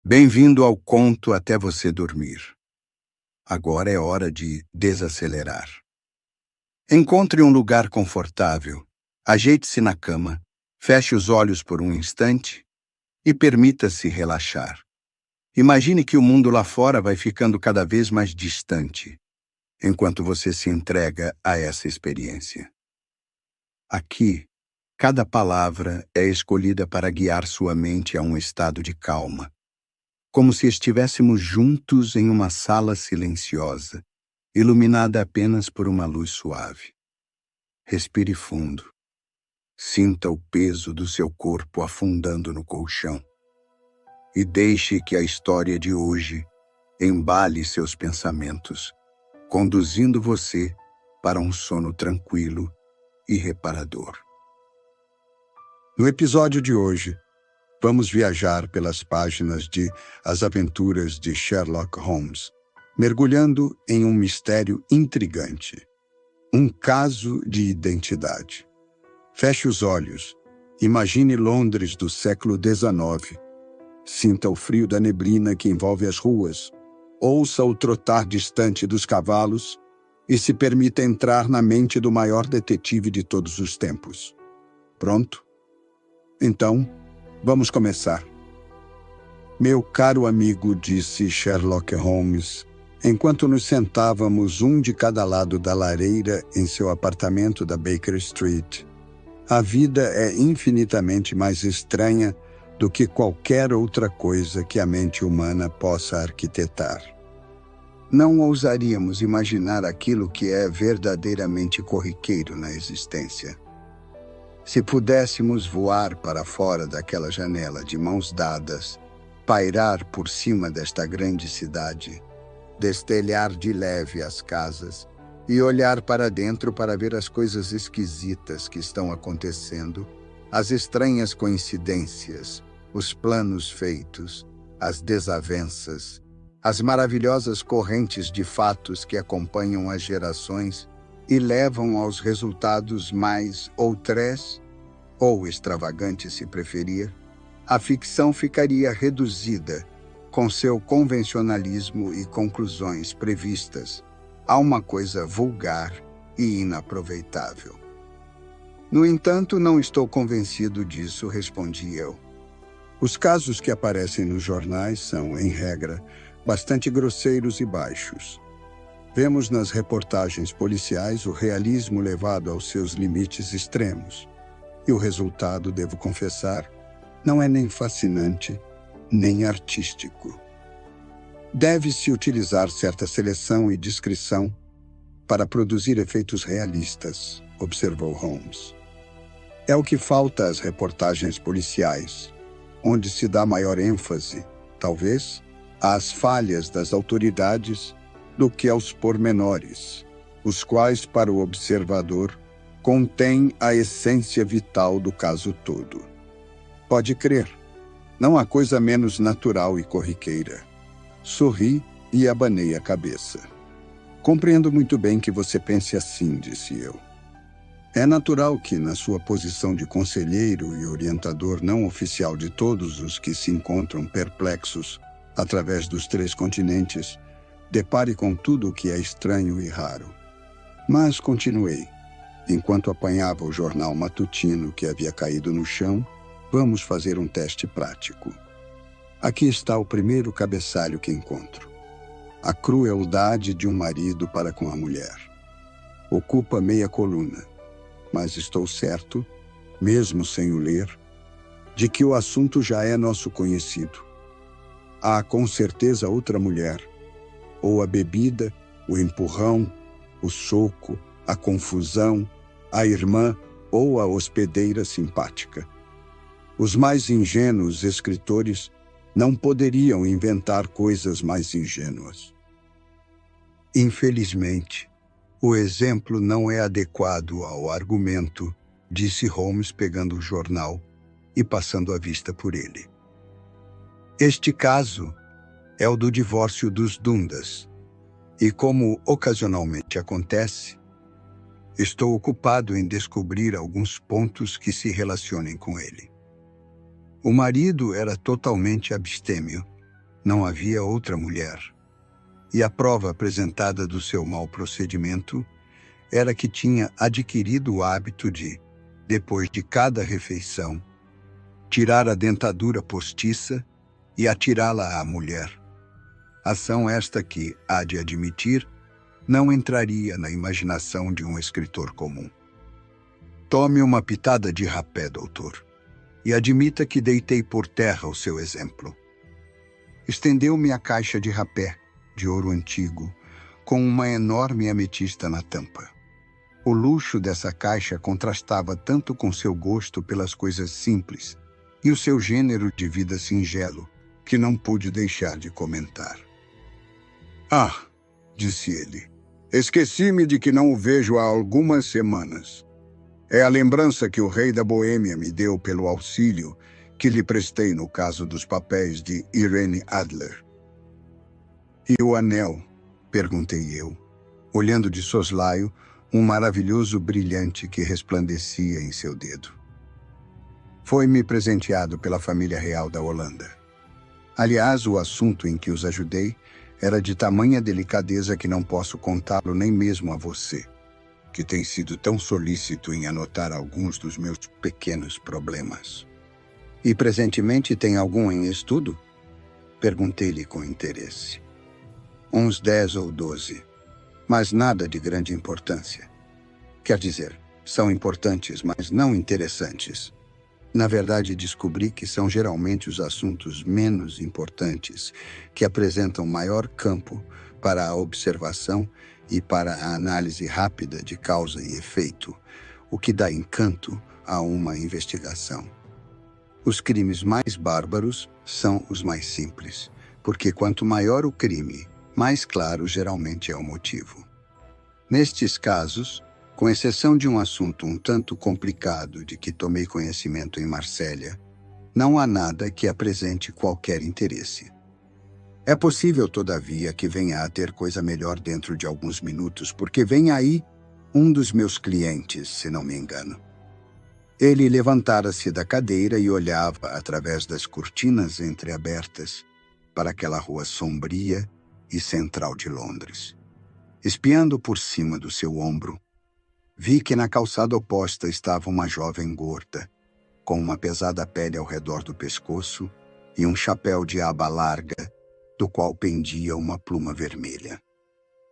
Bem-vindo ao conto até você dormir. Agora é hora de desacelerar. Encontre um lugar confortável, ajeite-se na cama, feche os olhos por um instante e permita-se relaxar. Imagine que o mundo lá fora vai ficando cada vez mais distante, enquanto você se entrega a essa experiência. Aqui, cada palavra é escolhida para guiar sua mente a um estado de calma, como se estivéssemos juntos em uma sala silenciosa, iluminada apenas por uma luz suave. Respire fundo. Sinta o peso do seu corpo afundando no colchão. E deixe que a história de hoje embale seus pensamentos, conduzindo você para um sono tranquilo e reparador. No episódio de hoje, vamos viajar pelas páginas de As Aventuras de Sherlock Holmes, mergulhando em um mistério intrigante. Um caso de identidade. Feche os olhos. Imagine Londres do século XIX. Sinta o frio da neblina que envolve as ruas. Ouça o trotar distante dos cavalos e se permita entrar na mente do maior detetive de todos os tempos. Pronto? Então, vamos começar. Meu caro amigo, disse Sherlock Holmes, enquanto nos sentávamos um de cada lado da lareira em seu apartamento da Baker Street. A vida é infinitamente mais estranha do que qualquer outra coisa que a mente humana possa arquitetar. Não ousaríamos imaginar aquilo que é verdadeiramente corriqueiro na existência. Se pudéssemos voar para fora daquela janela de mãos dadas, pairar por cima desta grande cidade, destelhar de leve as casas e olhar para dentro para ver as coisas esquisitas que estão acontecendo, as estranhas coincidências, os planos feitos, as desavenças, as maravilhosas correntes de fatos que acompanham as gerações e levam aos resultados mais outrés, ou extravagantes se preferir, a ficção ficaria reduzida, com seu convencionalismo e conclusões previstas, a uma coisa vulgar e inaproveitável. No entanto, não estou convencido disso, respondi eu. Os casos que aparecem nos jornais são, em regra, bastante grosseiros e baixos. Vemos nas reportagens policiais o realismo levado aos seus limites extremos. E o resultado, devo confessar, não é nem fascinante, nem artístico. Deve-se utilizar certa seleção e discrição para produzir efeitos realistas, observou Holmes. É o que falta às reportagens policiais, onde se dá maior ênfase, talvez, às falhas das autoridades do que aos pormenores, os quais, para o observador, contêm a essência vital do caso todo. Pode crer, não há coisa menos natural e corriqueira. Sorri e abanei a cabeça. Compreendo muito bem que você pense assim, disse eu. É natural que, na sua posição de conselheiro e orientador não oficial de todos os que se encontram perplexos através dos 3 continentes, depare com tudo o que é estranho e raro. Mas continuei. Enquanto apanhava o jornal matutino que havia caído no chão, vamos fazer um teste prático. Aqui está o primeiro cabeçalho que encontro. A crueldade de um marido para com a mulher. Ocupa meia coluna, mas estou certo, mesmo sem o ler, de que o assunto já é nosso conhecido. Há com certeza outra mulher, ou a bebida, o empurrão, o soco, a confusão, a irmã ou a hospedeira simpática. Os mais ingênuos escritores não poderiam inventar coisas mais ingênuas. Infelizmente, o exemplo não é adequado ao argumento, disse Holmes pegando o jornal e passando a vista por ele. Este caso é o do divórcio dos Dundas, e como ocasionalmente acontece, estou ocupado em descobrir alguns pontos que se relacionem com ele. O marido era totalmente abstêmio Não havia outra mulher. E a prova apresentada do seu mau procedimento era que tinha adquirido o hábito de, depois de cada refeição, tirar a dentadura postiça e atirá-la à mulher. Ação esta que, há de admitir, não entraria na imaginação de um escritor comum. Tome uma pitada de rapé, doutor, e admita que deitei por terra o seu exemplo. Estendeu-me a caixa de rapé, de ouro antigo, com uma enorme ametista na tampa. O luxo dessa caixa contrastava tanto com seu gosto pelas coisas simples e o seu gênero de vida singelo, que não pude deixar de comentar. Ah, disse ele, esqueci-me de que não o vejo há algumas semanas. É a lembrança que o rei da Boêmia me deu pelo auxílio que lhe prestei no caso dos papéis de Irene Adler. E o anel? Perguntei eu, olhando de soslaio um maravilhoso brilhante que resplandecia em seu dedo. Foi-me presenteado pela família real da Holanda. Aliás, o assunto em que os ajudei era de tamanha delicadeza que não posso contá-lo nem mesmo a você, que tem sido tão solícito em anotar alguns dos meus pequenos problemas. E presentemente tem algum em estudo? Perguntei-lhe com interesse. Uns 10 ou 12, mas nada de grande importância. Quer dizer, são importantes, mas não interessantes. Na verdade, descobri que são geralmente os assuntos menos importantes que apresentam maior campo para a observação e para a análise rápida de causa e efeito, o que dá encanto a uma investigação. Os crimes mais bárbaros são os mais simples, porque quanto maior o crime, mais claro geralmente é o motivo. Nestes casos, com exceção de um assunto um tanto complicado de que tomei conhecimento em Marsella, não há nada que apresente qualquer interesse. É possível, todavia, que venha a ter coisa melhor dentro de alguns minutos, porque vem aí um dos meus clientes, se não me engano. Ele levantara-se da cadeira e olhava através das cortinas entreabertas para aquela rua sombria e central de Londres. Espiando por cima do seu ombro, vi que na calçada oposta estava uma jovem gorda, com uma pesada pele ao redor do pescoço e um chapéu de aba larga, do qual pendia uma pluma vermelha.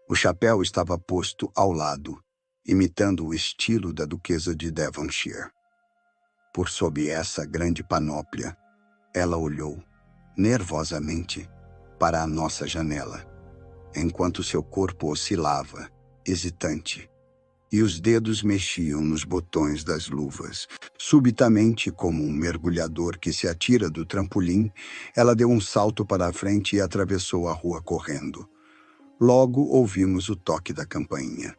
O chapéu estava posto ao lado, imitando o estilo da duquesa de Devonshire. Por sob essa grande panóplia, ela olhou, nervosamente, para a nossa janela, enquanto seu corpo oscilava, hesitante, e os dedos mexiam nos botões das luvas. Subitamente, como um mergulhador que se atira do trampolim, ela deu um salto para a frente e atravessou a rua correndo. Logo ouvimos o toque da campainha.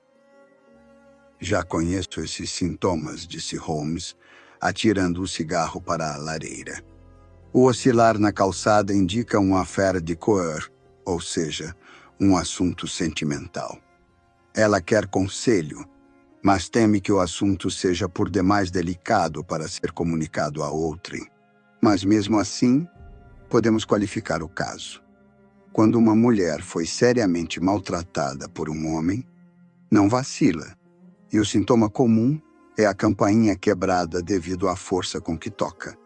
Já conheço esses sintomas, disse Holmes, atirando o cigarro para a lareira. O oscilar na calçada indica uma affaire de cœur, ou seja, um assunto sentimental. Ela quer conselho, mas teme que o assunto seja por demais delicado para ser comunicado a outrem. Mas mesmo assim, podemos qualificar o caso. Quando uma mulher foi seriamente maltratada por um homem, não vacila, e o sintoma comum é a campainha quebrada devido à força com que toca.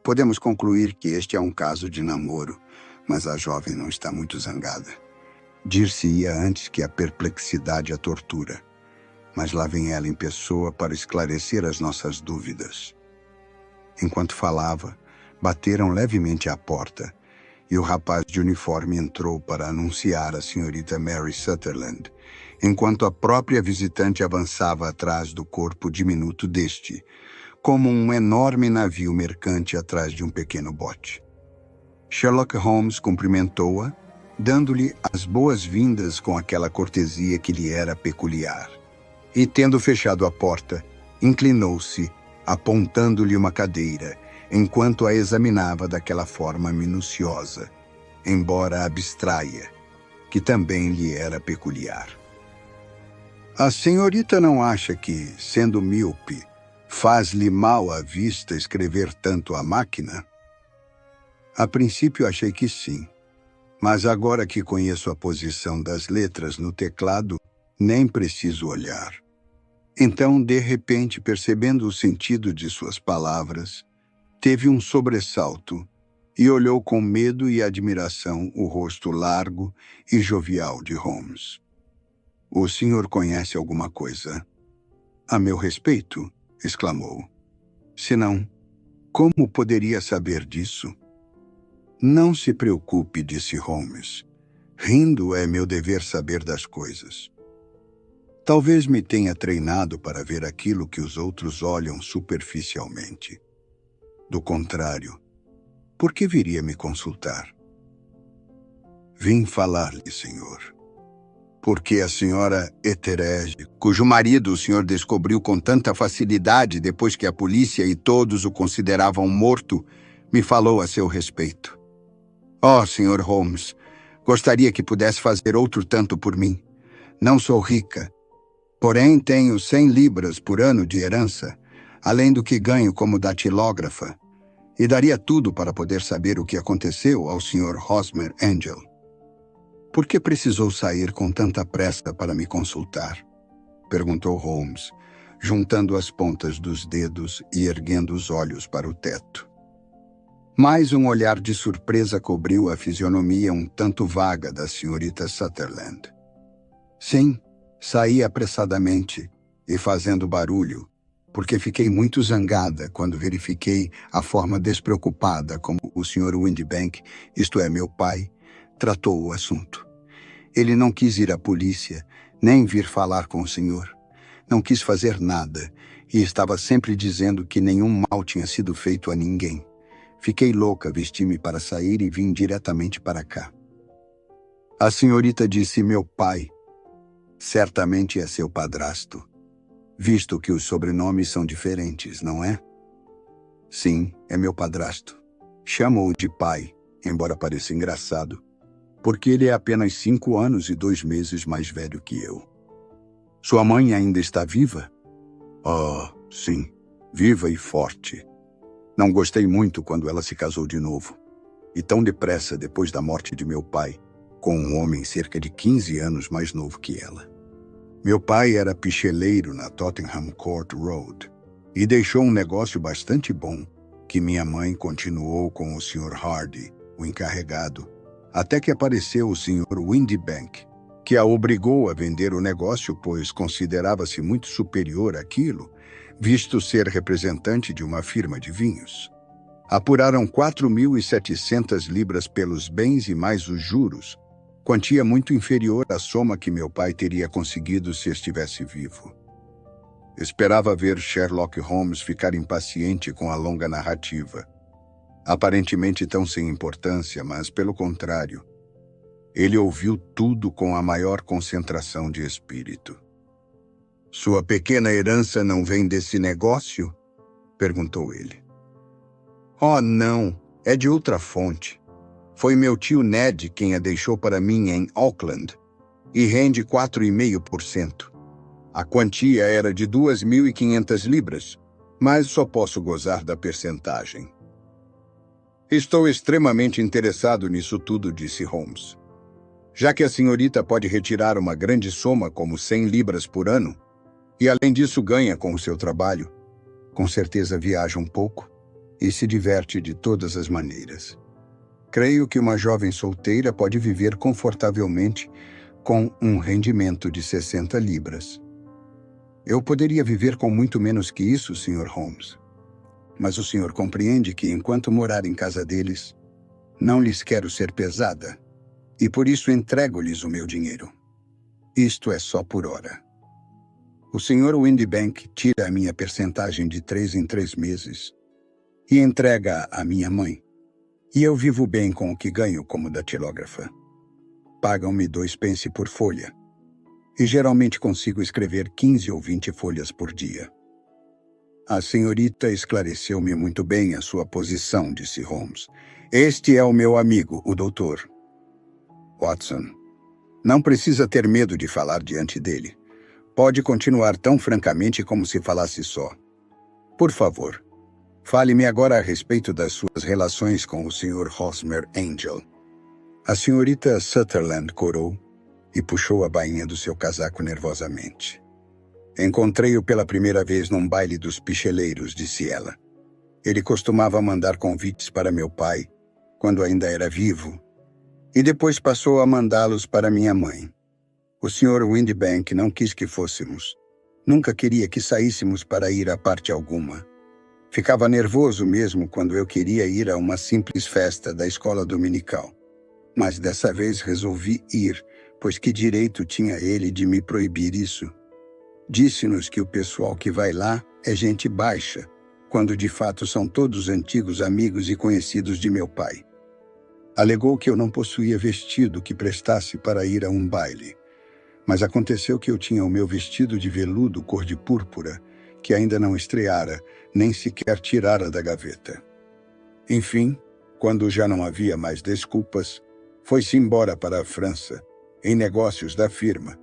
Podemos concluir que este é um caso de namoro, mas a jovem não está muito zangada. Dir-se-ia antes que a perplexidade a tortura, mas lá vem ela em pessoa para esclarecer as nossas dúvidas. Enquanto falava, bateram levemente à porta, e o rapaz de uniforme entrou para anunciar a senhorita Mary Sutherland, enquanto a própria visitante avançava atrás do corpo diminuto deste, como um enorme navio mercante atrás de um pequeno bote. Sherlock Holmes cumprimentou-a, dando-lhe as boas-vindas com aquela cortesia que lhe era peculiar. E, tendo fechado a porta, inclinou-se, apontando-lhe uma cadeira, enquanto a examinava daquela forma minuciosa, embora abstraia, que também lhe era peculiar. A senhorita não acha que, sendo míope, faz-lhe mal à vista escrever tanto à máquina? A princípio achei que sim, Mas agora que conheço a posição das letras no teclado, nem preciso olhar. Então, de repente, percebendo o sentido de suas palavras, teve um sobressalto e olhou com medo e admiração o rosto largo e jovial de Holmes. "O senhor conhece alguma coisa a meu respeito?" exclamou. "Se não, como poderia saber disso?" "Não se preocupe", disse Holmes. "Rindo é meu dever saber das coisas. Talvez me tenha treinado para ver aquilo que os outros olham superficialmente. Do contrário, por que viria me consultar?" "Vim falar-lhe, senhor, porque a senhora Etheredge, cujo marido o senhor descobriu com tanta facilidade depois que a polícia e todos o consideravam morto, me falou a seu respeito. Oh, senhor Holmes, gostaria que pudesse fazer outro tanto por mim. Não sou rica, porém tenho 100 libras por ano de herança, além do que ganho como datilógrafa, e daria tudo para poder saber o que aconteceu ao Sr. Hosmer Angel. Por que precisou sair com tanta pressa para me consultar?" perguntou Holmes, juntando as pontas dos dedos e erguendo os olhos para o teto. Mais um olhar de surpresa cobriu a fisionomia um tanto vaga da senhorita Sutherland. "Sim, saí apressadamente e fazendo barulho, porque fiquei muito zangada quando verifiquei a forma despreocupada como o Sr. Windibank, isto é, meu pai, tratou o assunto. Ele não quis ir à polícia, nem vir falar com o senhor. Não quis fazer nada e estava sempre dizendo que nenhum mal tinha sido feito a ninguém. Fiquei louca, vesti-me para sair e vim diretamente para cá." A senhorita disse meu pai. Certamente é seu padrasto, visto que os sobrenomes são diferentes, não é? "Sim, é meu padrasto. Chamo-o de pai, embora pareça engraçado, porque ele é apenas 5 anos e 2 meses mais velho que eu." "Sua mãe ainda está viva?" "Oh, sim, viva e forte. Não gostei muito quando ela se casou de novo, e tão depressa depois da morte de meu pai, com um homem cerca de 15 anos mais novo que ela. Meu pai era picheleiro na Tottenham Court Road e deixou um negócio bastante bom, que minha mãe continuou com o Sr. Hardy, o encarregado, até que apareceu o Sr. Windibank, que a obrigou a vender o negócio, pois considerava-se muito superior àquilo, visto ser representante de uma firma de vinhos. Apuraram 4.700 libras pelos bens e mais os juros, quantia muito inferior à soma que meu pai teria conseguido se estivesse vivo. Esperava ver Sherlock Holmes ficar impaciente com a longa narrativa. Aparentemente tão sem importância, mas, pelo contrário, ele ouviu tudo com a maior concentração de espírito. "Sua pequena herança não vem desse negócio?" perguntou ele. "Oh, não, é de outra fonte. Foi meu tio Ned quem a deixou para mim em Auckland, e rende 4,5%. A quantia era de 2.500 libras, mas só posso gozar da percentagem." "Estou extremamente interessado nisso tudo", disse Holmes. "Já que a senhorita pode retirar uma grande soma como 100 libras por ano, e além disso ganha com o seu trabalho, com certeza viaja um pouco e se diverte de todas as maneiras. Creio que uma jovem solteira pode viver confortavelmente com um rendimento de 60 libras. Eu poderia viver com muito menos que isso, Sr. Holmes. Mas o senhor compreende que, enquanto morar em casa deles, não lhes quero ser pesada, e por isso entrego-lhes o meu dinheiro. Isto é só por hora. O Sr. Windibank tira a minha percentagem de 3 em 3 meses e entrega à minha mãe. E eu vivo bem com o que ganho como datilógrafa. Pagam-me 2 pence por folha, e geralmente consigo escrever 15 ou 20 folhas por dia." "A senhorita esclareceu-me muito bem a sua posição", disse Holmes. "Este é o meu amigo, o doutor Watson. Não precisa ter medo de falar diante dele. Pode continuar tão francamente como se falasse só. Por favor, fale-me agora a respeito das suas relações com o Sr. Hosmer Angel." A senhorita Sutherland corou e puxou a bainha do seu casaco nervosamente. Encontrei-o pela primeira vez num baile dos picheleiros, disse ela. Ele costumava mandar convites para meu pai, quando ainda era vivo, e depois passou a mandá-los para minha mãe. O Sr. Windbank não quis que fôssemos. Nunca queria que saíssemos para ir a parte alguma. Ficava nervoso mesmo quando eu queria ir a uma simples festa da escola dominical. Mas dessa vez resolvi ir, pois que direito tinha ele de me proibir isso? Disse-nos que o pessoal que vai lá é gente baixa, quando de fato são todos antigos amigos e conhecidos de meu pai. Alegou que eu não possuía vestido que prestasse para ir a um baile, mas aconteceu que eu tinha o meu vestido de veludo cor de púrpura, que ainda não estreara, nem sequer tirara da gaveta. Enfim, quando já não havia mais desculpas, foi-se embora para a França, em negócios da firma,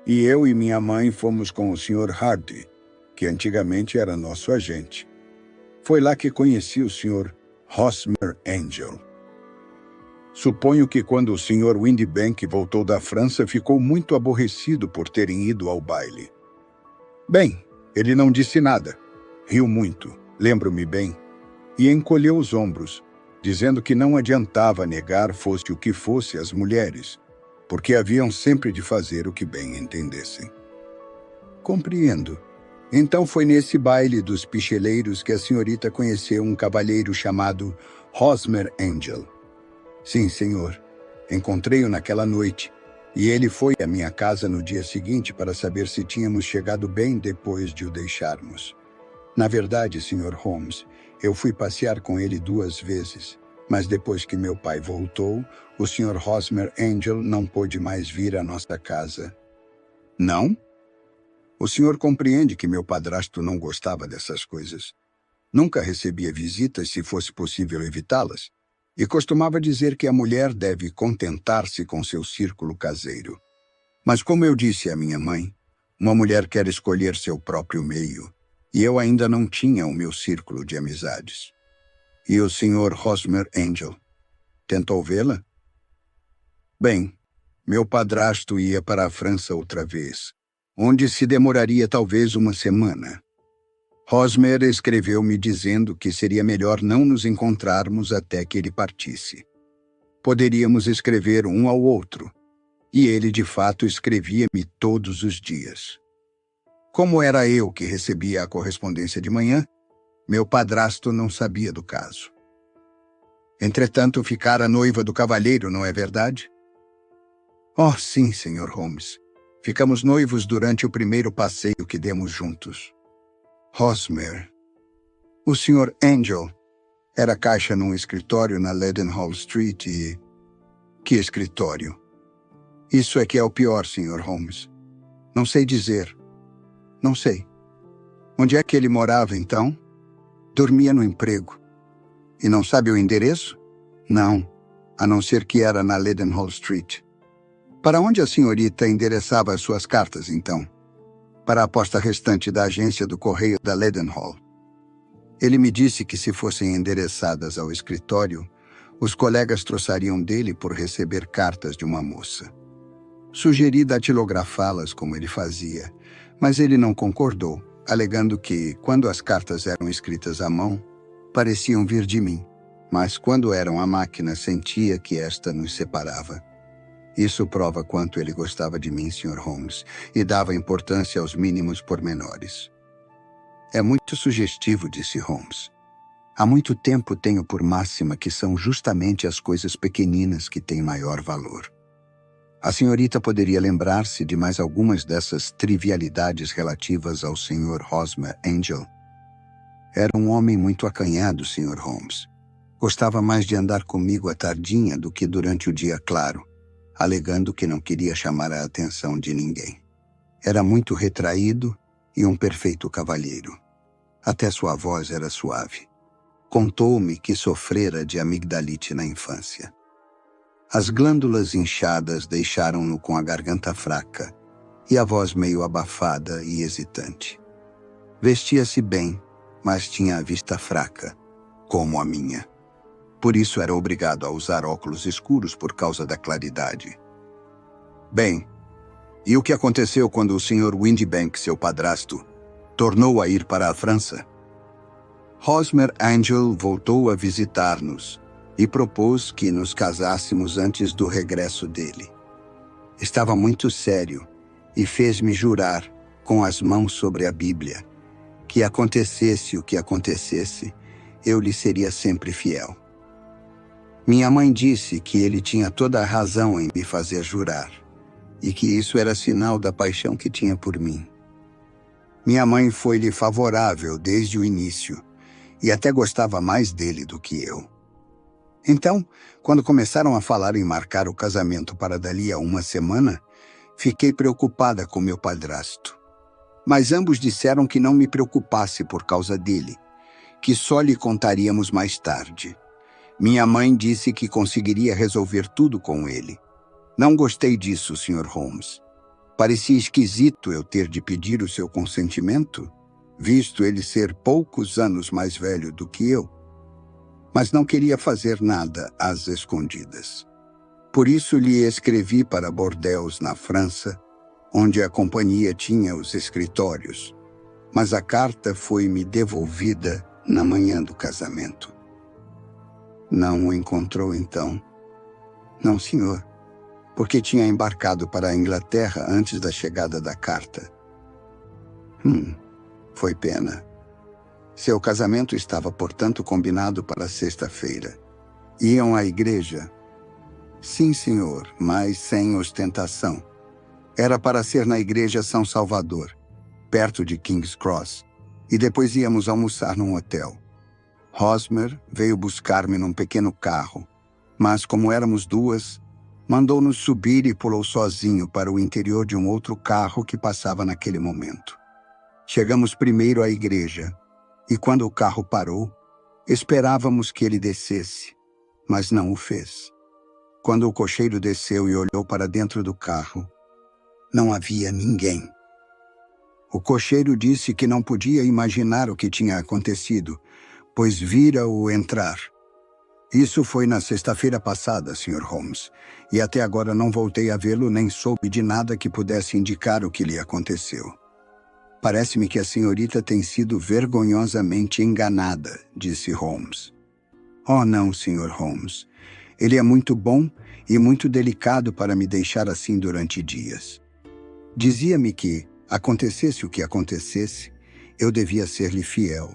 e eu e minha mãe fomos com o Sr. Hardy, que antigamente era nosso agente. Foi lá que conheci o Sr. Hosmer Angel. Suponho que quando o Sr. Windbank voltou da França, ficou muito aborrecido por terem ido ao baile. Bem, ele não disse nada. Riu muito, lembro-me bem, e encolheu os ombros, dizendo que não adiantava negar fosse o que fosse as mulheres, porque haviam sempre de fazer o que bem entendessem. Compreendo. Então foi nesse baile dos picheleiros que a senhorita conheceu um cavalheiro chamado Hosmer Angel. Sim, senhor. Encontrei-o naquela noite, e ele foi à minha casa no dia seguinte para saber se tínhamos chegado bem depois de o deixarmos. Na verdade, Sr. Holmes, eu fui passear com ele 2 vezes, mas depois que meu pai voltou, o Sr. Hosmer Angel não pôde mais vir à nossa casa. Não? O senhor compreende que meu padrasto não gostava dessas coisas. Nunca recebia visitas se fosse possível evitá-las, e costumava dizer que a mulher deve contentar-se com seu círculo caseiro. Mas como eu disse à minha mãe, uma mulher quer escolher seu próprio meio, e eu ainda não tinha o meu círculo de amizades. E o Sr. Hosmer Angel? Tentou vê-la? Bem, meu padrasto ia para a França outra vez, onde se demoraria talvez uma semana. Hosmer escreveu-me dizendo que seria melhor não nos encontrarmos até que ele partisse. Poderíamos escrever um ao outro, e ele de fato escrevia-me todos os dias. Como era eu que recebia a correspondência de manhã, meu padrasto não sabia do caso. Entretanto, ficara noiva do cavalheiro, não é verdade? Oh, sim, Sr. Holmes. Ficamos noivos durante o primeiro passeio que demos juntos. Hosmer. O Sr. Angel era caixa num escritório na Leadenhall Street e... Que escritório? Isso é que é o pior, Sr. Holmes. Não sei dizer. Não sei. Onde é que ele morava, então? Dormia no emprego. E não sabe o endereço? Não, a não ser que era na Leadenhall Street. Para onde a senhorita endereçava as suas cartas, então? Para a posta restante da agência do correio da Leadenhall. Ele me disse que se fossem endereçadas ao escritório, os colegas troçariam dele por receber cartas de uma moça. Sugeri datilografá-las como ele fazia, mas ele não concordou, alegando que, quando as cartas eram escritas à mão, pareciam vir de mim, mas quando eram à máquina, sentia que esta nos separava. Isso prova quanto ele gostava de mim, Sr. Holmes, e dava importância aos mínimos pormenores. É muito sugestivo, disse Holmes. Há muito tempo tenho por máxima que são justamente as coisas pequeninas que têm maior valor. A senhorita poderia lembrar-se de mais algumas dessas trivialidades relativas ao Sr. Hosmer Angel? Era um homem muito acanhado, Sr. Holmes. Gostava mais de andar comigo à tardinha do que durante o dia claro, alegando que não queria chamar a atenção de ninguém. Era muito retraído e um perfeito cavalheiro. Até sua voz era suave. Contou-me que sofrera de amigdalite na infância. As glândulas inchadas deixaram-no com a garganta fraca e a voz meio abafada e hesitante. Vestia-se bem, mas tinha a vista fraca, como a minha. Por isso era obrigado a usar óculos escuros por causa da claridade. Bem, e o que aconteceu quando o Sr. Windibank, seu padrasto, tornou a ir para a França? Hosmer Angel voltou a visitar-nos e propôs que nos casássemos antes do regresso dele. Estava muito sério e fez-me jurar, com as mãos sobre a Bíblia, que acontecesse o que acontecesse, eu lhe seria sempre fiel. Minha mãe disse que ele tinha toda a razão em me fazer jurar, e que isso era sinal da paixão que tinha por mim. Minha mãe foi-lhe favorável desde o início, e até gostava mais dele do que eu. Então, quando começaram a falar em marcar o casamento para dali a uma semana, fiquei preocupada com meu padrasto. Mas ambos disseram que não me preocupasse por causa dele, que só lhe contaríamos mais tarde. Minha mãe disse que conseguiria resolver tudo com ele. Não gostei disso, Sr. Holmes. Parecia esquisito eu ter de pedir o seu consentimento, visto ele ser poucos anos mais velho do que eu. Mas não queria fazer nada às escondidas. Por isso lhe escrevi para Bordeaux, na França, onde a companhia tinha os escritórios. Mas a carta foi-me devolvida na manhã do casamento. Não o encontrou então? Não, senhor, porque tinha embarcado para a Inglaterra antes da chegada da carta. Foi pena. Seu casamento estava, portanto, combinado para sexta-feira. Iam à igreja? Sim, senhor, mas sem ostentação. Era para ser na igreja São Salvador, perto de King's Cross, e depois íamos almoçar num hotel. Hosmer veio buscar-me num pequeno carro, mas como éramos duas, mandou-nos subir e pulou sozinho para o interior de um outro carro que passava naquele momento. Chegamos primeiro à igreja, e quando o carro parou, esperávamos que ele descesse, mas não o fez. Quando o cocheiro desceu e olhou para dentro do carro, não havia ninguém. O cocheiro disse que não podia imaginar o que tinha acontecido, pois vira-o entrar. Isso foi na sexta-feira passada, Sr. Holmes, e até agora não voltei a vê-lo nem soube de nada que pudesse indicar o que lhe aconteceu. Parece-me que a senhorita tem sido vergonhosamente enganada, disse Holmes. Oh, não, Sr. Holmes. Ele é muito bom e muito delicado para me deixar assim durante dias. Dizia-me que, acontecesse o que acontecesse, eu devia ser-lhe fiel,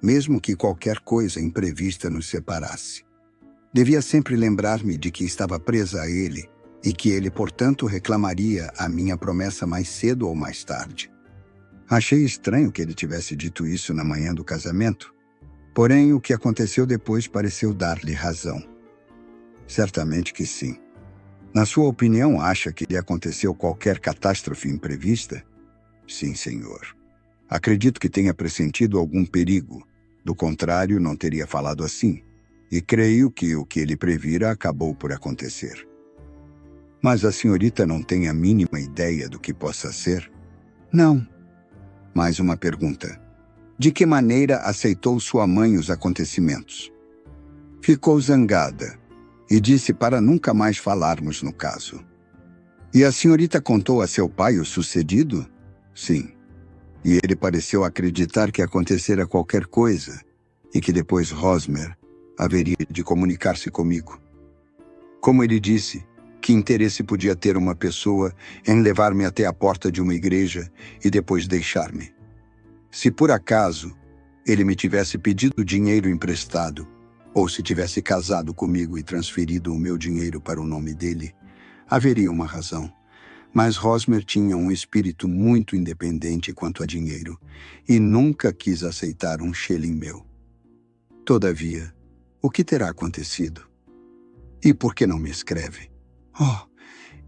mesmo que qualquer coisa imprevista nos separasse. Devia sempre lembrar-me de que estava presa a ele e que ele, portanto, reclamaria a minha promessa mais cedo ou mais tarde. Achei estranho que ele tivesse dito isso na manhã do casamento, porém o que aconteceu depois pareceu dar-lhe razão. Certamente que sim. Na sua opinião, acha que lhe aconteceu qualquer catástrofe imprevista? Sim, senhor. Acredito que tenha pressentido algum perigo. Do contrário, não teria falado assim. E creio que o que ele previra acabou por acontecer. Mas a senhorita não tem a mínima ideia do que possa ser? Não. Mais uma pergunta. De que maneira aceitou sua mãe os acontecimentos? Ficou zangada e disse para nunca mais falarmos no caso. E a senhorita contou a seu pai o sucedido? Sim. E ele pareceu acreditar que acontecera qualquer coisa e que depois Hosmer haveria de comunicar-se comigo. Como ele disse, que interesse podia ter uma pessoa em levar-me até a porta de uma igreja e depois deixar-me? Se por acaso ele me tivesse pedido dinheiro emprestado, ou se tivesse casado comigo e transferido o meu dinheiro para o nome dele, haveria uma razão. Mas Hosmer tinha um espírito muito independente quanto a dinheiro e nunca quis aceitar um shilling meu. Todavia, o que terá acontecido? E por que não me escreve? Oh,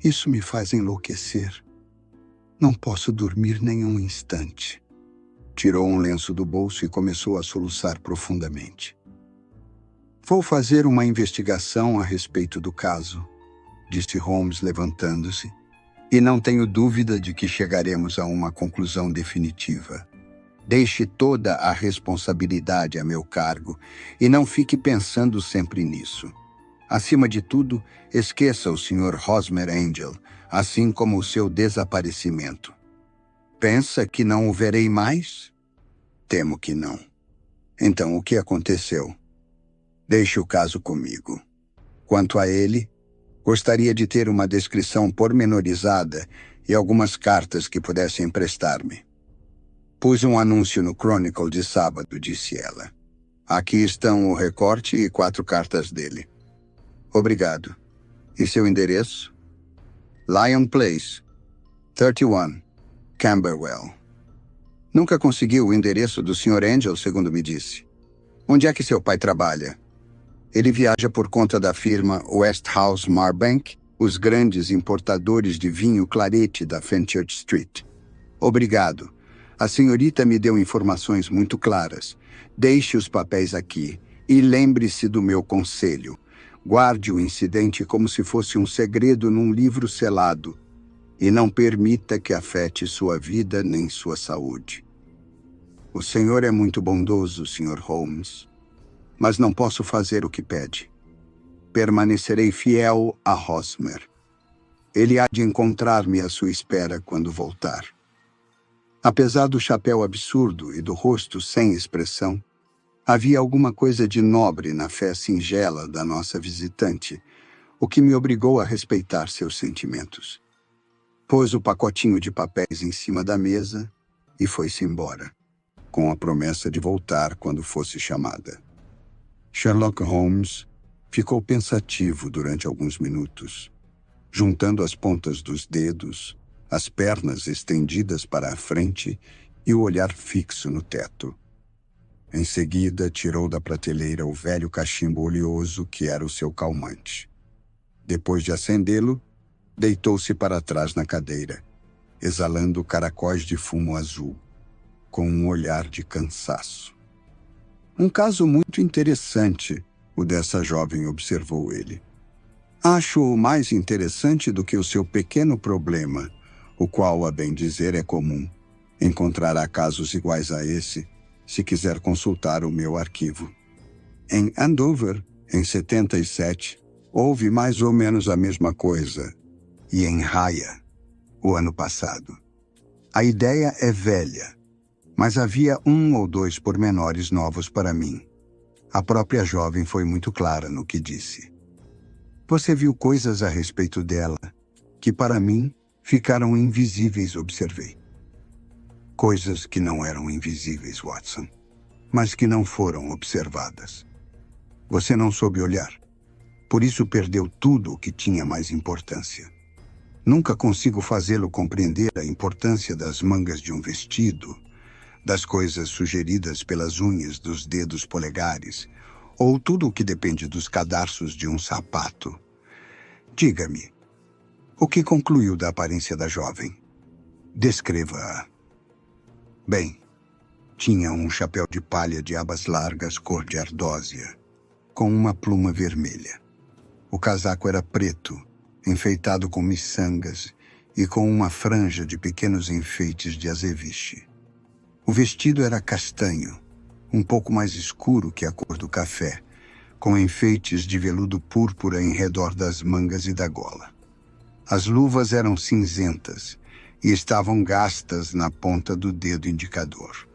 isso me faz enlouquecer. Não posso dormir nem um instante. Tirou um lenço do bolso e começou a soluçar profundamente. Vou fazer uma investigação a respeito do caso, disse Holmes levantando-se, e não tenho dúvida de que chegaremos a uma conclusão definitiva. Deixe toda a responsabilidade a meu cargo e não fique pensando sempre nisso. Acima de tudo, esqueça o Sr. Hosmer Angel, assim como o seu desaparecimento. Pensa que não o verei mais? Temo que não. Então, o que aconteceu? Deixe o caso comigo. Quanto a ele, gostaria de ter uma descrição pormenorizada e algumas cartas que pudesse emprestar-me. Pus um anúncio no Chronicle de sábado, disse ela. Aqui estão o recorte e 4 cartas dele. Obrigado. E seu endereço? Lion Place, 31, Camberwell. Nunca conseguiu o endereço do Sr. Angel, segundo me disse. Onde é que seu pai trabalha? Ele viaja por conta da firma Westhouse Marbank, os grandes importadores de vinho clarete da Fenchurch Street. Obrigado. A senhorita me deu informações muito claras. Deixe os papéis aqui e lembre-se do meu conselho. Guarde o incidente como se fosse um segredo num livro selado e não permita que afete sua vida nem sua saúde. O senhor é muito bondoso, Sr. Holmes, mas não posso fazer o que pede. Permanecerei fiel a Hosmer. Ele há de encontrar-me à sua espera quando voltar. Apesar do chapéu absurdo e do rosto sem expressão, havia alguma coisa de nobre na fé singela da nossa visitante, o que me obrigou a respeitar seus sentimentos. Pôs o pacotinho de papéis em cima da mesa e foi-se embora, com a promessa de voltar quando fosse chamada. Sherlock Holmes ficou pensativo durante alguns minutos, juntando as pontas dos dedos, as pernas estendidas para a frente e o olhar fixo no teto. Em seguida, tirou da prateleira o velho cachimbo oleoso que era o seu calmante. Depois de acendê-lo, deitou-se para trás na cadeira, exalando caracóis de fumo azul, com um olhar de cansaço. Um caso muito interessante, o dessa jovem, observou ele. Acho-o mais interessante do que o seu pequeno problema, o qual, a bem dizer, é comum. Encontrará casos iguais a esse, se quiser consultar o meu arquivo. Em Andover, em 77, houve mais ou menos a mesma coisa. E em Raya, o ano passado. A ideia é velha, mas havia 1 ou 2 pormenores novos para mim. A própria jovem foi muito clara no que disse. Você viu coisas a respeito dela que, para mim, ficaram invisíveis, observei. Coisas que não eram invisíveis, Watson, mas que não foram observadas. Você não soube olhar. Por isso perdeu tudo o que tinha mais importância. Nunca consigo fazê-lo compreender a importância das mangas de um vestido, das coisas sugeridas pelas unhas dos dedos polegares, ou tudo o que depende dos cadarços de um sapato. Diga-me, o que concluiu da aparência da jovem? Descreva-a. Bem, tinha um chapéu de palha de abas largas cor de ardósia, com uma pluma vermelha. O casaco era preto, enfeitado com miçangas e com uma franja de pequenos enfeites de azeviche. O vestido era castanho, um pouco mais escuro que a cor do café, com enfeites de veludo púrpura em redor das mangas e da gola. As luvas eram cinzentas e estavam gastas na ponta do dedo indicador.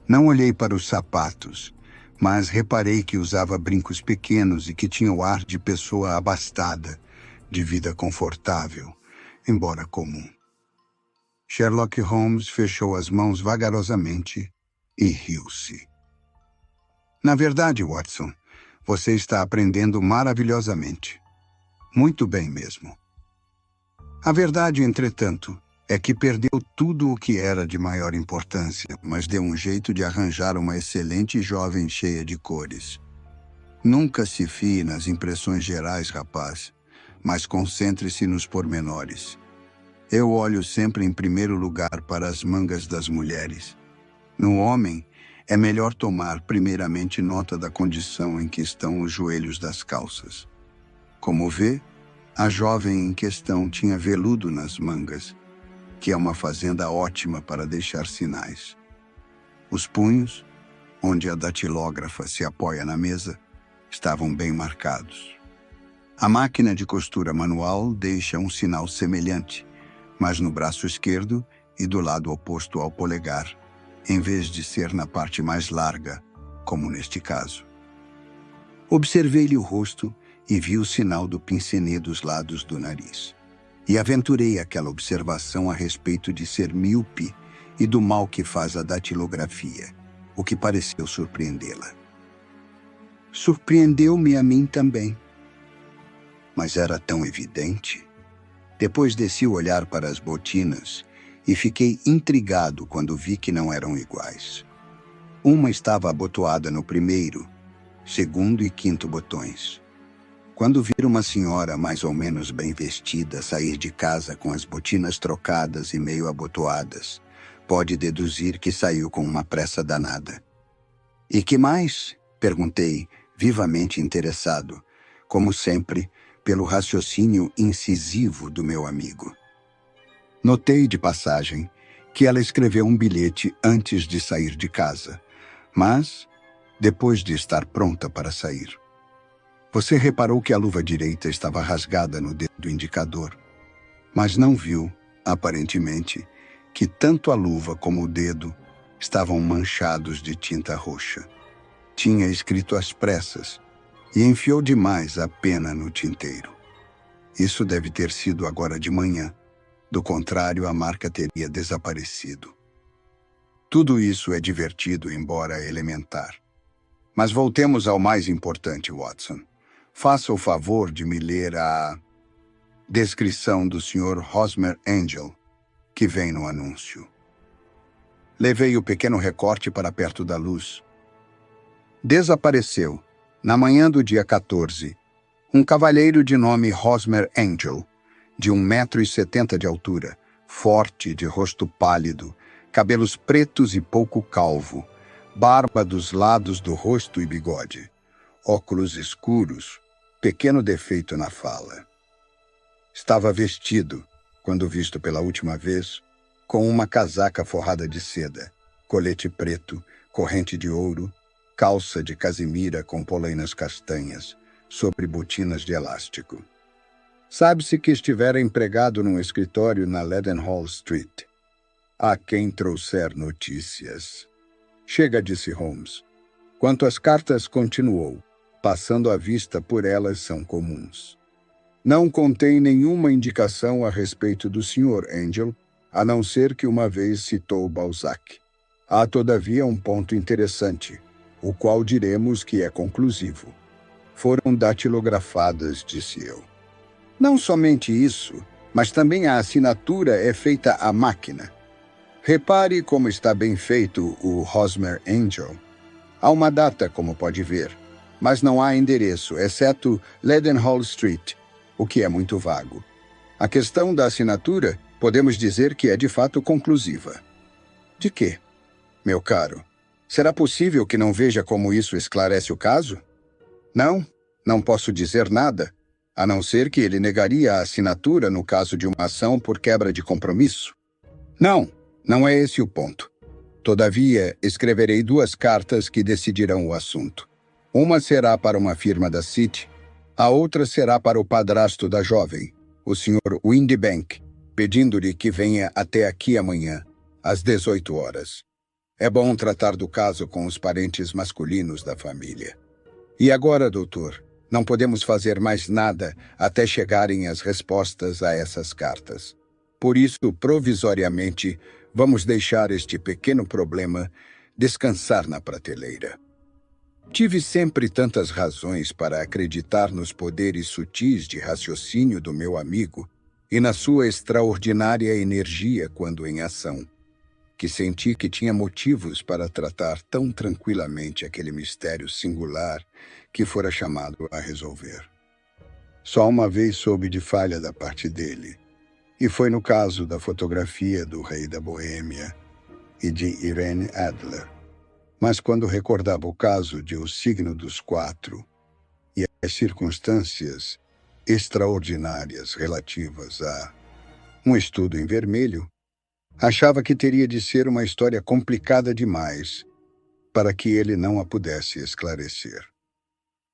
Não olhei para os sapatos, mas reparei que usava brincos pequenos e que tinha o ar de pessoa abastada, de vida confortável, embora comum. Sherlock Holmes fechou as mãos vagarosamente e riu-se. Na verdade, Watson, você está aprendendo maravilhosamente. Muito bem mesmo. A verdade, entretanto, é que perdeu tudo o que era de maior importância, mas deu um jeito de arranjar uma excelente jovem cheia de cores. Nunca se fie nas impressões gerais, rapaz, mas concentre-se nos pormenores. Eu olho sempre em primeiro lugar para as mangas das mulheres. No homem, é melhor tomar primeiramente nota da condição em que estão os joelhos das calças. Como vê, a jovem em questão tinha veludo nas mangas, que é uma fazenda ótima para deixar sinais. Os punhos, onde a datilógrafa se apoia na mesa, estavam bem marcados. A máquina de costura manual deixa um sinal semelhante, mas no braço esquerdo e do lado oposto ao polegar, em vez de ser na parte mais larga, como neste caso. Observei-lhe o rosto e vi o sinal do pincenê dos lados do nariz. E aventurei aquela observação a respeito de ser míope e do mal que faz a datilografia, o que pareceu surpreendê-la. Surpreendeu-me a mim também. Mas era tão evidente. Depois desci o olhar para as botinas e fiquei intrigado quando vi que não eram iguais. Uma estava abotoada no primeiro, segundo e quinto botões. Quando vir uma senhora mais ou menos bem vestida sair de casa com as botinas trocadas e meio abotoadas, pode deduzir que saiu com uma pressa danada. E que mais? Perguntei, vivamente interessado, como sempre, pelo raciocínio incisivo do meu amigo. Notei, de passagem, que ela escreveu um bilhete antes de sair de casa, mas depois de estar pronta para sair. Você reparou que a luva direita estava rasgada no dedo indicador, mas não viu, aparentemente, que tanto a luva como o dedo estavam manchados de tinta roxa. Tinha escrito às pressas e enfiou demais a pena no tinteiro. Isso deve ter sido agora de manhã. Do contrário, a marca teria desaparecido. Tudo isso é divertido, embora elementar. Mas voltemos ao mais importante, Watson. Faça o favor de me ler a descrição do Sr. Hosmer Angel, que vem no anúncio. Levei o pequeno recorte para perto da luz. Desapareceu, na manhã do dia 14, um cavalheiro de nome Hosmer Angel, de 1,70 m de altura, forte, de rosto pálido, cabelos pretos e pouco calvo, barba dos lados do rosto e bigode, óculos escuros, pequeno defeito na fala. Estava vestido, quando visto pela última vez, com uma casaca forrada de seda, colete preto, corrente de ouro, calça de casimira com polainas castanhas, sobre botinas de elástico. Sabe-se que estivera empregado num escritório na Leadenhall Street. Há quem trouxer notícias. Chega, disse Holmes. Quanto às cartas, continuou, passando a vista por elas são comuns. Não contém nenhuma indicação a respeito do Sr. Angel, a não ser que uma vez citou Balzac. Há, todavia, um ponto interessante, o qual diremos que é conclusivo. Foram datilografadas, disse eu. Não somente isso, mas também a assinatura é feita à máquina. Repare como está bem feito o Hosmer Angel. Há uma data, como pode ver, mas não há endereço, exceto Leadenhall Street, o que é muito vago. A questão da assinatura, podemos dizer que é de fato conclusiva. De quê? Meu caro, será possível que não veja como isso esclarece o caso? Não posso dizer nada, a não ser que ele negaria a assinatura no caso de uma ação por quebra de compromisso. Não é esse o ponto. Todavia, escreverei 2 cartas que decidirão o assunto. Uma será para uma firma da City, a outra será para o padrasto da jovem, o Sr. Windibank, pedindo-lhe que venha até aqui amanhã, às 18 horas. É bom tratar do caso com os parentes masculinos da família. E agora, doutor, não podemos fazer mais nada até chegarem as respostas a essas cartas. Por isso, provisoriamente, vamos deixar este pequeno problema descansar na prateleira. Tive sempre tantas razões para acreditar nos poderes sutis de raciocínio do meu amigo e na sua extraordinária energia quando em ação, que senti que tinha motivos para tratar tão tranquilamente aquele mistério singular que fora chamado a resolver. Só uma vez soube de falha da parte dele, e foi no caso da fotografia do rei da Boêmia e de Irene Adler. Mas quando recordava o caso de O Signo dos Quatro e as circunstâncias extraordinárias relativas a um estudo em vermelho, Achava que teria de ser uma história complicada demais para que ele não a pudesse esclarecer.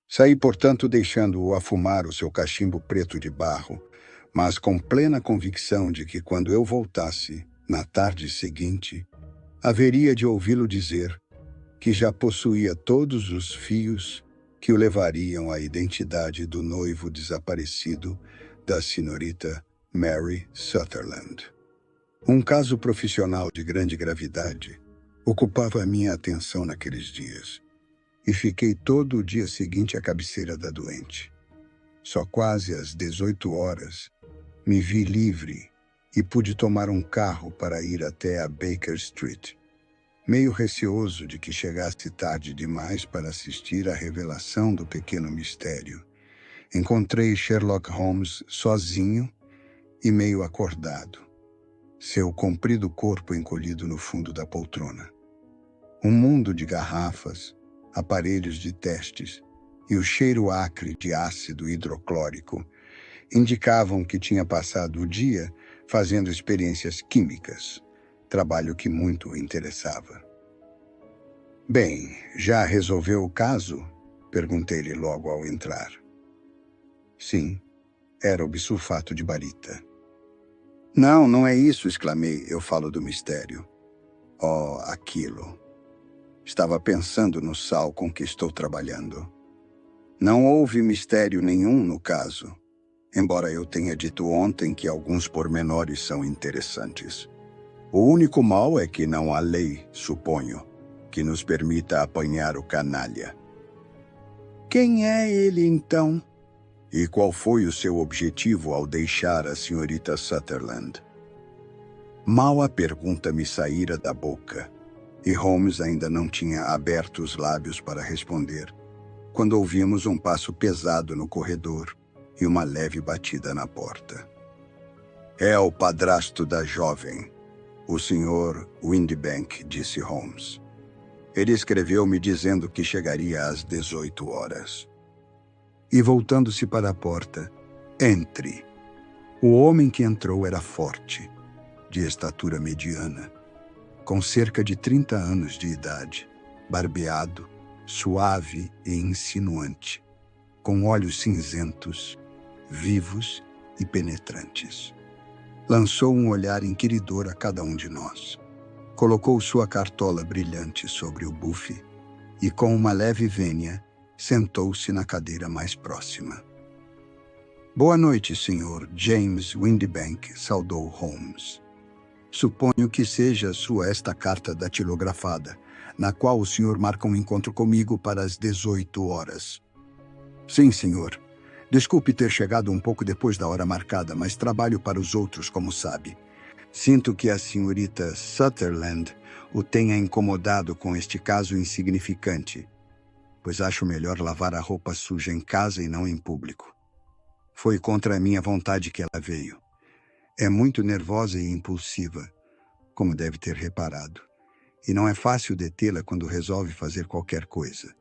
Saí, portanto, deixando-o afumar o seu cachimbo preto de barro, mas com plena convicção de que, quando eu voltasse, na tarde seguinte, haveria de ouvi-lo dizer que já possuía todos os fios que o levariam à identidade do noivo desaparecido da senhorita Mary Sutherland. Um caso profissional de grande gravidade ocupava a minha atenção naqueles dias, e fiquei todo o dia seguinte à cabeceira da doente. Só quase às 18 horas me vi livre e pude tomar um carro para ir até a Baker Street, meio receoso de que chegasse tarde demais para assistir à revelação do pequeno mistério. Encontrei Sherlock Holmes sozinho e meio acordado, seu comprido corpo encolhido no fundo da poltrona. Um mundo de garrafas, aparelhos de testes e o cheiro acre de ácido hidroclórico indicavam que tinha passado o dia fazendo experiências químicas, trabalho que muito o interessava. "Bem, já resolveu o caso?" perguntei-lhe logo ao entrar. Sim, era o bisulfato de barita. "Não, não é isso", exclamei. "Eu falo do mistério." "Oh, aquilo. Estava pensando no sal com que estou trabalhando. Não houve mistério nenhum no caso, embora eu tenha dito ontem que alguns pormenores são interessantes. O único mal é que não há lei, suponho, que nos permita apanhar o canalha." "Quem é ele, então? E qual foi o seu objetivo ao deixar a senhorita Sutherland?" Mal a pergunta me saíra da boca, e Holmes ainda não tinha aberto os lábios para responder, quando ouvimos um passo pesado no corredor e uma leve batida na porta. "É o padrasto da jovem, o Sr. Windibank", disse Holmes. "Ele escreveu-me dizendo que chegaria às 18 horas. E voltando-se para a porta, "Entre." O homem que entrou era forte, de estatura mediana, com cerca de 30 anos de idade, barbeado, suave e insinuante, com olhos cinzentos, vivos e penetrantes. Lançou um olhar inquiridor a cada um de nós. Colocou sua cartola brilhante sobre o bufe e, com uma leve vênia, sentou-se na cadeira mais próxima. "Boa noite, Sr. James Windibank", saudou Holmes. "Suponho que seja sua esta carta datilografada, na qual o senhor marca um encontro comigo para as 18 horas. "Sim, senhor. Desculpe ter chegado um pouco depois da hora marcada, mas trabalho para os outros, como sabe. Sinto que a senhorita Sutherland o tenha incomodado com este caso insignificante, pois acho melhor lavar a roupa suja em casa e não em público. Foi contra a minha vontade que ela veio. É muito nervosa e impulsiva, como deve ter reparado, e não é fácil detê-la quando resolve fazer qualquer coisa.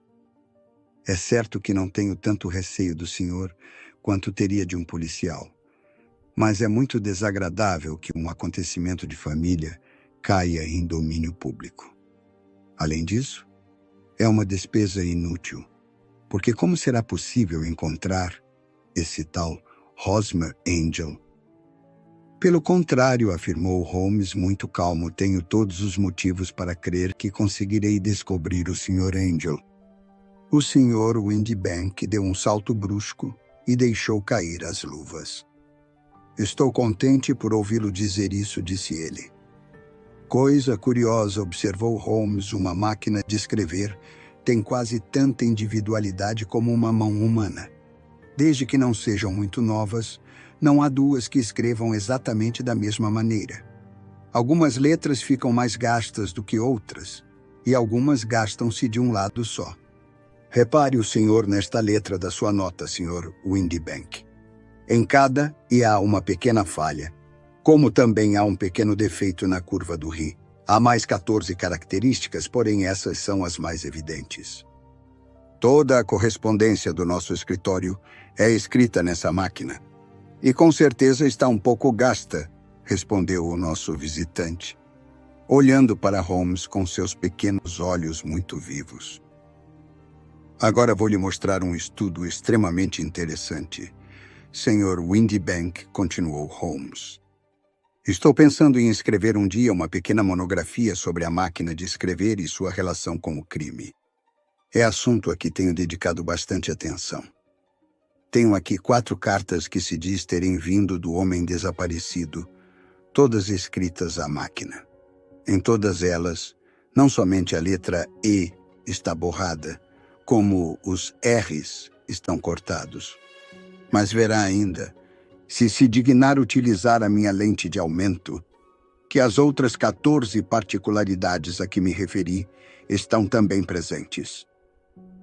É certo que não tenho tanto receio do senhor quanto teria de um policial, mas é muito desagradável que um acontecimento de família caia em domínio público. Além disso, é uma despesa inútil, porque como será possível encontrar esse tal Hosmer Angel? Pelo contrário, afirmou Holmes muito calmo, tenho todos os motivos para crer que conseguirei descobrir o Sr. Angel. O Sr. Windibank deu um salto brusco e deixou cair as luvas. Estou contente por ouvi-lo dizer isso, disse ele. Coisa curiosa, observou Holmes, uma máquina de escrever tem quase tanta individualidade como uma mão humana. Desde que não sejam muito novas, não há duas que escrevam exatamente da mesma maneira. Algumas letras ficam mais gastas do que outras, e algumas gastam-se de um lado só. Repare o senhor nesta letra da sua nota, Sr. Windibank. Em cada há uma pequena falha, como também há um pequeno defeito na curva do ri. Há mais 14 características, porém essas são as mais evidentes. Toda a correspondência do nosso escritório é escrita nessa máquina. E com certeza está um pouco gasta, respondeu o nosso visitante, olhando para Holmes com seus pequenos olhos muito vivos. Agora vou lhe mostrar um estudo extremamente interessante, Sr. Windibank, continuou Holmes. Estou pensando em escrever um dia uma pequena monografia sobre a máquina de escrever e sua relação com o crime. É assunto a que tenho dedicado bastante atenção. Tenho aqui 4 cartas que se diz terem vindo do homem desaparecido, todas escritas à máquina. Em todas elas, não somente a letra E está borrada, como os R's estão cortados. Mas verá ainda, se dignar utilizar a minha lente de aumento, que as outras 14 particularidades a que me referi estão também presentes.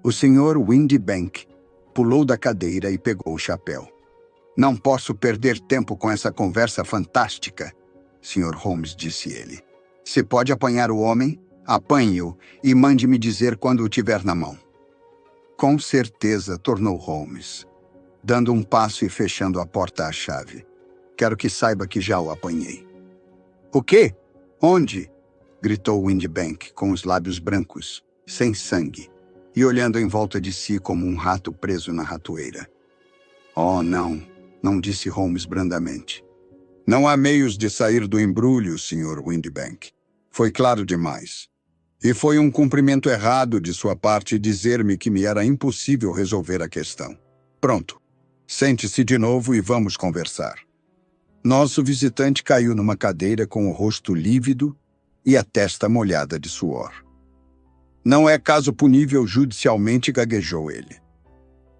O Sr. Windibank pulou da cadeira e pegou o chapéu. Não posso perder tempo com essa conversa fantástica, Sr. Holmes, disse ele. Se pode apanhar o homem, apanhe-o e mande-me dizer quando o tiver na mão. Com certeza, tornou Holmes, dando um passo e fechando a porta à chave. Quero que saiba que já o apanhei. O quê? Onde? Gritou Windibank com os lábios brancos, sem sangue, e olhando em volta de si como um rato preso na ratoeira. Oh, não disse Holmes brandamente. Não há meios de sair do embrulho, Sr. Windibank. Foi claro demais. E foi um cumprimento errado de sua parte dizer-me que me era impossível resolver a questão. Pronto. Sente-se de novo e vamos conversar. Nosso visitante caiu numa cadeira com o rosto lívido e a testa molhada de suor. Não é caso punível judicialmente, gaguejou ele.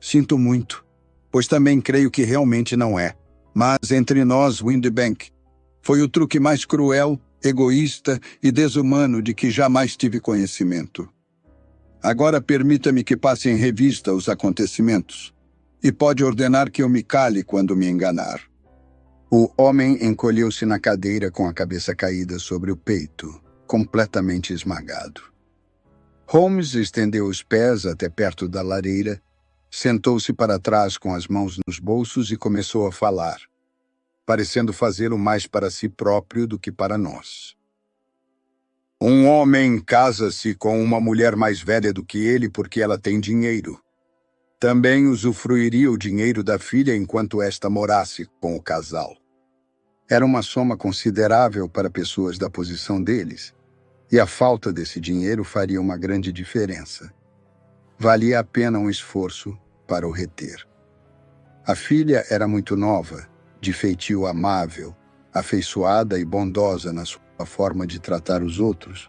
Sinto muito, pois também creio que realmente não é. Mas entre nós, Windibank, foi o truque mais cruel, egoísta e desumano de que jamais tive conhecimento. Agora permita-me que passe em revista os acontecimentos, e pode ordenar que eu me cale quando me enganar. O homem encolheu-se na cadeira com a cabeça caída sobre o peito, completamente esmagado. Holmes estendeu os pés até perto da lareira, sentou-se para trás com as mãos nos bolsos e começou a falar, parecendo fazê-lo mais para si próprio do que para nós. Um homem casa-se com uma mulher mais velha do que ele porque ela tem dinheiro. Também usufruiria o dinheiro da filha enquanto esta morasse com o casal. Era uma soma considerável para pessoas da posição deles, e a falta desse dinheiro faria uma grande diferença. Valia a pena um esforço para o reter. A filha era muito nova, de feitio amável, afeiçoada e bondosa na sua forma de tratar os outros,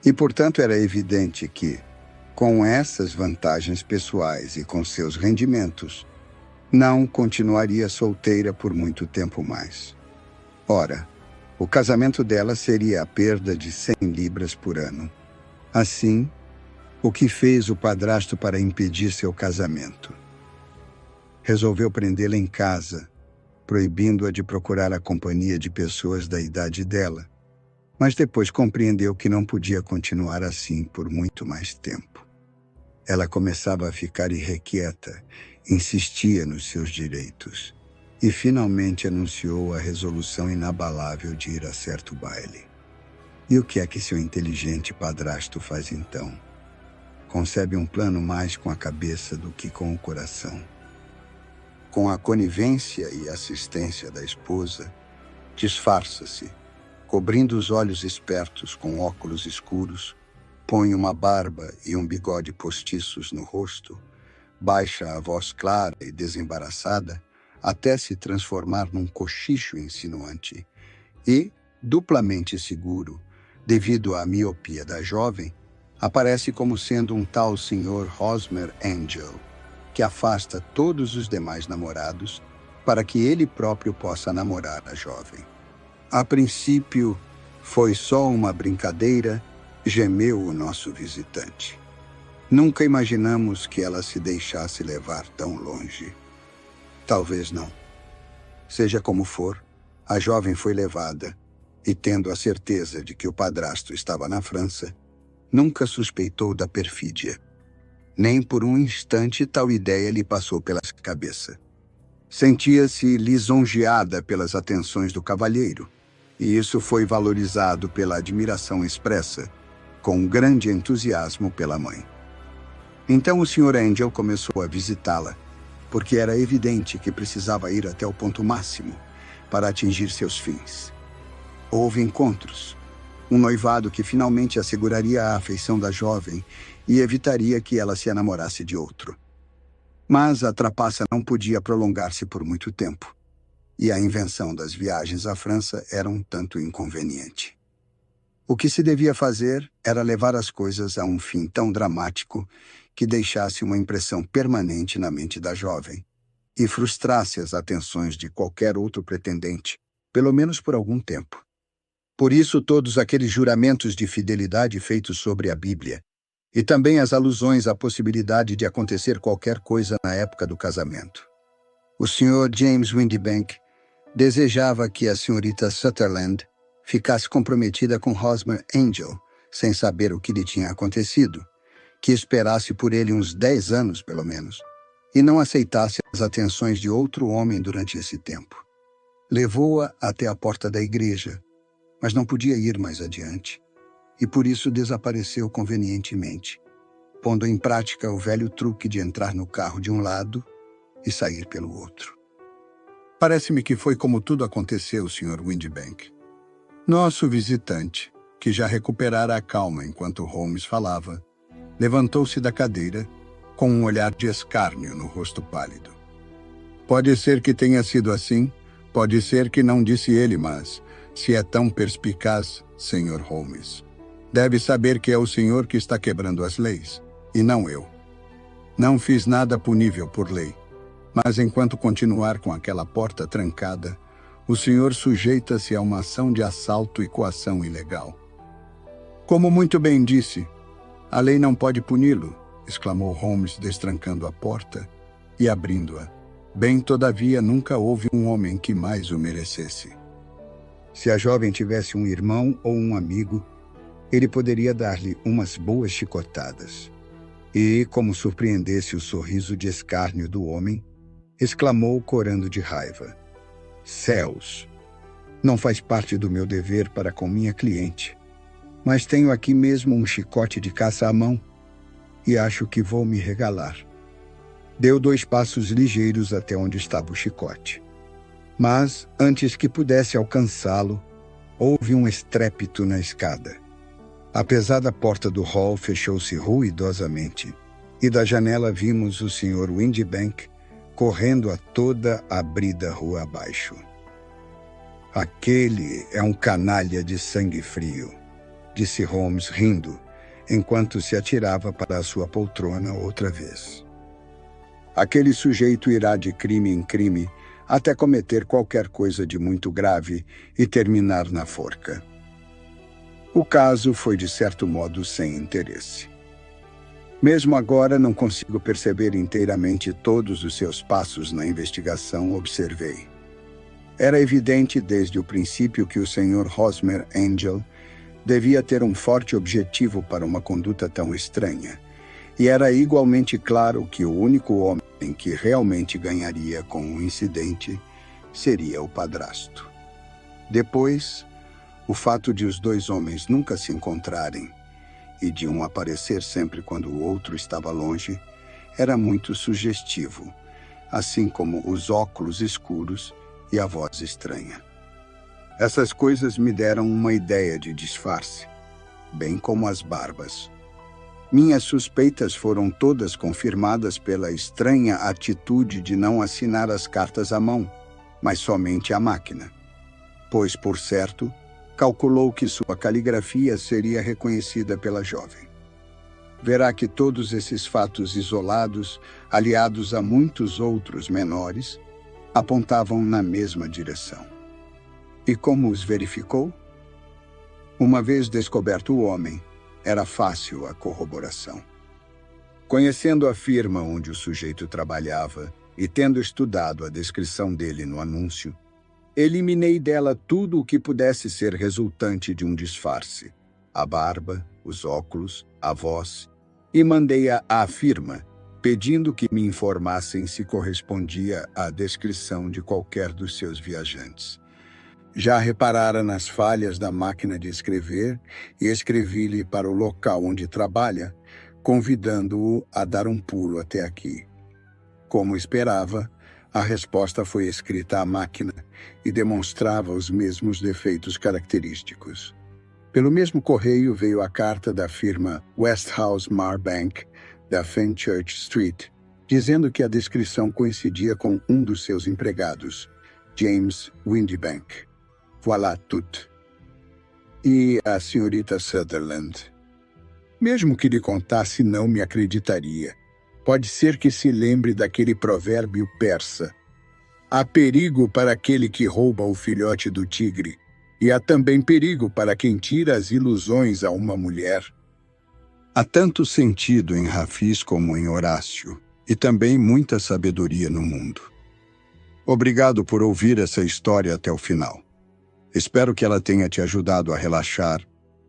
e, portanto, era evidente que, com essas vantagens pessoais e com seus rendimentos, não continuaria solteira por muito tempo mais. Ora, o casamento dela seria a perda de 100 libras por ano. Assim, o que fez o padrasto para impedir seu casamento? Resolveu prendê-la em casa, proibindo-a de procurar a companhia de pessoas da idade dela, mas depois compreendeu que não podia continuar assim por muito mais tempo. Ela começava a ficar irrequieta, insistia nos seus direitos e finalmente anunciou a resolução inabalável de ir a certo baile. E o que é que seu inteligente padrasto faz então? Concebe um plano mais com a cabeça do que com o coração. Com a conivência e assistência da esposa, disfarça-se, cobrindo os olhos espertos com óculos escuros, põe uma barba e um bigode postiços no rosto, baixa a voz clara e desembaraçada até se transformar num cochicho insinuante e, duplamente seguro, devido à miopia da jovem, aparece como sendo um tal Sr. Hosmer Angel, que afasta todos os demais namorados para que ele próprio possa namorar a jovem. A princípio, foi só uma brincadeira, gemeu o nosso visitante. Nunca imaginamos que ela se deixasse levar tão longe. Talvez não. Seja como for, a jovem foi levada e, tendo a certeza de que o padrasto estava na França, nunca suspeitou da perfídia. Nem por um instante tal ideia lhe passou pela cabeça. Sentia-se lisonjeada pelas atenções do cavalheiro, e isso foi valorizado pela admiração expressa, com grande entusiasmo pela mãe. Então o Sr. Angel começou a visitá-la, porque era evidente que precisava ir até o ponto máximo para atingir seus fins. Houve encontros, um noivado que finalmente asseguraria a afeição da jovem e evitaria que ela se enamorasse de outro. Mas a trapaça não podia prolongar-se por muito tempo, e a invenção das viagens à França era um tanto inconveniente. O que se devia fazer era levar as coisas a um fim tão dramático que deixasse uma impressão permanente na mente da jovem e frustrasse as atenções de qualquer outro pretendente, pelo menos por algum tempo. Por isso, todos aqueles juramentos de fidelidade feitos sobre a Bíblia, e também as alusões à possibilidade de acontecer qualquer coisa na época do casamento. O Sr. James Windibank desejava que a senhorita Sutherland ficasse comprometida com Hosmer Angel, sem saber o que lhe tinha acontecido, que esperasse por ele uns 10 anos, pelo menos, e não aceitasse as atenções de outro homem durante esse tempo. Levou-a até a porta da igreja, mas não podia ir mais adiante, e por isso desapareceu convenientemente, pondo em prática o velho truque de entrar no carro de um lado e sair pelo outro. Parece-me que foi como tudo aconteceu, Sr. Windibank. Nosso visitante, que já recuperara a calma enquanto Holmes falava, levantou-se da cadeira com um olhar de escárnio no rosto pálido. Pode ser que tenha sido assim, pode ser que não disse ele, mas, se é tão perspicaz, Sr. Holmes, deve saber que é o senhor que está quebrando as leis, e não eu. Não fiz nada punível por lei, mas enquanto continuar com aquela porta trancada, o senhor sujeita-se a uma ação de assalto e coação ilegal. Como muito bem disse, a lei não pode puni-lo, exclamou Holmes, destrancando a porta e abrindo-a. Bem, todavia, nunca houve um homem que mais o merecesse. Se a jovem tivesse um irmão ou um amigo, ele poderia dar-lhe umas boas chicotadas. E, como surpreendesse o sorriso de escárnio do homem, exclamou corando de raiva: Céus! Não faz parte do meu dever para com minha cliente, mas tenho aqui mesmo um chicote de caça à mão e acho que vou me regalar. Deu 2 passos ligeiros até onde estava o chicote. Mas, antes que pudesse alcançá-lo, houve um estrépito na escada. A pesada porta do hall fechou-se ruidosamente, e da janela vimos o Sr. Windibank correndo a toda a brida rua abaixo. Aquele é um canalha de sangue frio, disse Holmes rindo, enquanto se atirava para a sua poltrona outra vez. Aquele sujeito irá de crime em crime até cometer qualquer coisa de muito grave e terminar na forca. O caso foi de certo modo sem interesse. Mesmo agora não consigo perceber inteiramente todos os seus passos na investigação, observei. Era evidente desde o princípio que o Sr. Hosmer Angel devia ter um forte objetivo para uma conduta tão estranha, e era igualmente claro que o único homem que realmente ganharia com o incidente seria o padrasto. Depois, o fato de os 2 homens nunca se encontrarem e de um aparecer sempre quando o outro estava longe era muito sugestivo, assim como os óculos escuros e a voz estranha. Essas coisas me deram uma ideia de disfarce, bem como as barbas. Minhas suspeitas foram todas confirmadas pela estranha atitude de não assinar as cartas à mão, mas somente à máquina, pois, por certo, calculou que sua caligrafia seria reconhecida pela jovem. Verá que todos esses fatos isolados, aliados a muitos outros menores, apontavam na mesma direção. E como os verificou? Uma vez descoberto o homem, era fácil a corroboração. Conhecendo a firma onde o sujeito trabalhava e tendo estudado a descrição dele no anúncio, eliminei dela tudo o que pudesse ser resultante de um disfarce: a barba, os óculos, a voz, e mandei-a à firma, pedindo que me informassem se correspondia à descrição de qualquer dos seus viajantes. Já reparara nas falhas da máquina de escrever e escrevi-lhe para o local onde trabalha, convidando-o a dar um pulo até aqui. Como esperava, a resposta foi escrita à máquina e demonstrava os mesmos defeitos característicos. Pelo mesmo correio veio a carta da firma Westhouse Marbank, da Fenchurch Street, dizendo que a descrição coincidia com um dos seus empregados, James Windibank. Voilà tout. E a senhorita Sutherland? Mesmo que lhe contasse, não me acreditaria. Pode ser que se lembre daquele provérbio persa. Há perigo para aquele que rouba o filhote do tigre, e há também perigo para quem tira as ilusões a uma mulher. Há tanto sentido em Hafiz como em Horácio, e também muita sabedoria no mundo. Obrigado por ouvir essa história até o final. Espero que ela tenha te ajudado a relaxar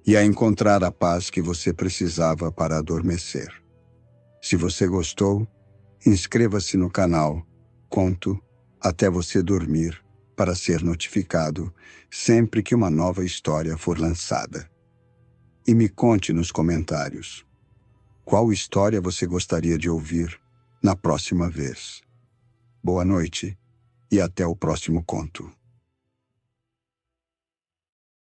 e a encontrar a paz que você precisava para adormecer. Se você gostou, inscreva-se no canal Conto até você dormir para ser notificado sempre que uma nova história for lançada. E me conte nos comentários qual história você gostaria de ouvir na próxima vez. Boa noite e até o próximo conto.